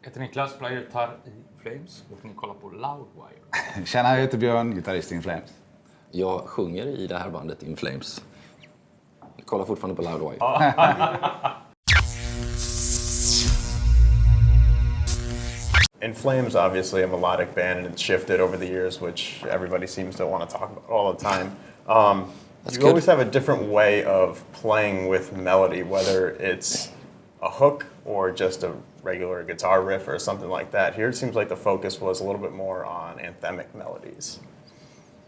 Heter Niklas, spelar gitarr i Flames och ni kollar på Loudwire. Tjena, jag heter Björn, gitarrist i In Flames. Jag sjunger i det här bandet In Flames. Jag kollar fortfarande på Loudwire. In Flames, obviously, a melodic band, and it's shifted over the years, which everybody seems to want to talk about all the time. You good. always have a different way of playing with melody, whether it's a hook or just a regular guitar riff or something like that. Here it seems like the focus was a little bit more on anthemic melodies.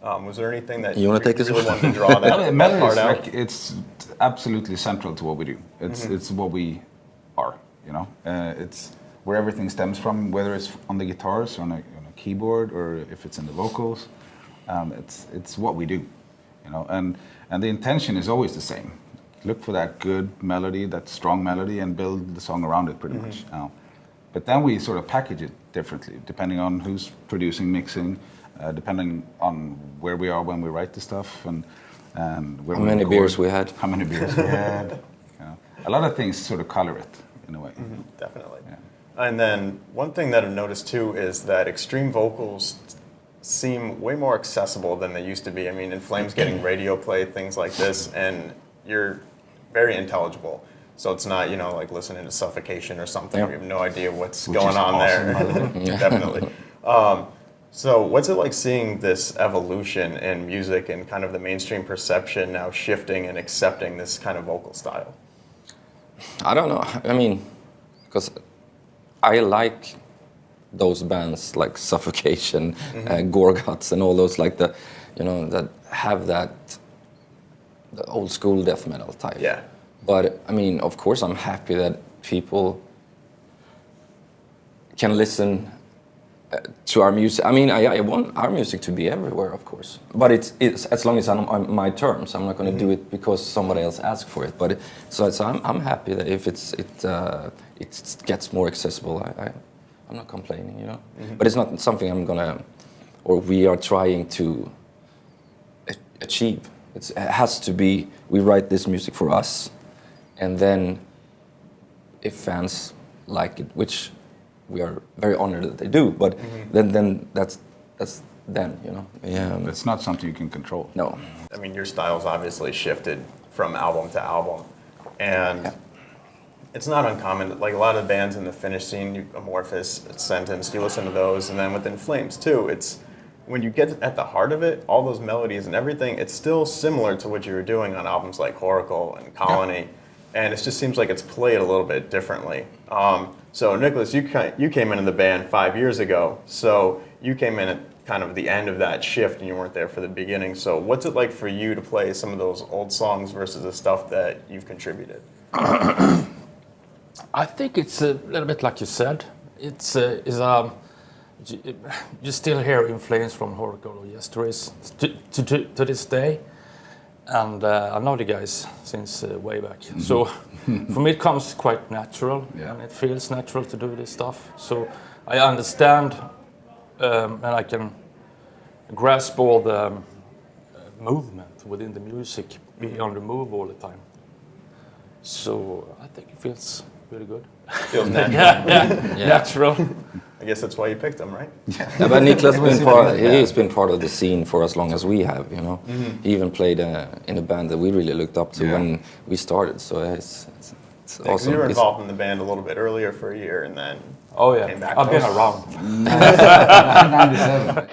Was there anything that You wanna take this really one? wanted to draw that Melody part is out? like, it's absolutely central to what we do. It's what we are, you know. It's where everything stems from, whether it's on the guitars, or on a keyboard, or if it's in the vocals. It's what we do, you know. And the intention is always the same. Look for that good melody, that strong melody, and build the song around it pretty much. But then we sort of package it differently, depending on who's producing, mixing, depending on where we are when we write the stuff, and where How many beers we had. How many beers we had. You know. A lot of things sort of color it in a way. Definitely. Yeah. And then one thing that I've noticed too is that extreme vocals seem way more accessible than they used to be. I mean, In Flames getting radio play, things like this, and you're very intelligible. So it's not, you know, like listening to Suffocation or something. Yeah. You have no idea what's Which going is on awesome, there. Definitely. So what's it like seeing this evolution in music and kind of the mainstream perception now shifting and accepting this kind of vocal style? I don't know. I mean, because I like those bands like Suffocation, Gorguts, and all those like the, you know, that have that the old school death metal type. Yeah. But I mean, of course, I'm happy that people can listen to our music. I mean, I want our music to be everywhere, of course. But it's as long as I'm on my terms. I'm not going to do it because somebody else asked for it. But so I'm happy that if it gets more accessible. I'm not complaining, you know. But it's not something I'm gonna, or we are trying to achieve. It has to be. We write this music for us, and then if fans like it, which we are very honored that they do, but then that's them, you know. Yeah, It's not something you can control. no. I mean, your style's obviously shifted from album to album, and it's not uncommon. Like a lot of the bands in the Finnish scene, Amorphous, Sentence, you listen to those, and then within Flames too, it's when you get at the heart of it, all those melodies and everything, it's still similar to what you were doing on albums like Horacle and Colony, and it just seems like it's played a little bit differently. So Nicholas, you came into the band 5 years ago, so you came in at kind of the end of that shift and you weren't there for the beginning. So what's it like for you to play some of those old songs versus the stuff that you've contributed? I think it's a little bit like you said. You still hear influence from Horacle or Yesterdays to this day, and I know the guys since way back. So for me it comes quite natural, and it feels natural to do this stuff. So I understand, and I can grasp all the movement within the music, being on the move all the time. So I think it feels really good. Feels natural. Natural. I guess that's why you picked them, right? Yeah, but Niklas he's been part of the scene for as long as we have, you know. He even played in a band that we really looked up to when we started. So it's Yeah, awesome. you were involved in the band a little bit earlier for a year, and then Oh yeah, came back I've to been us. around. 97.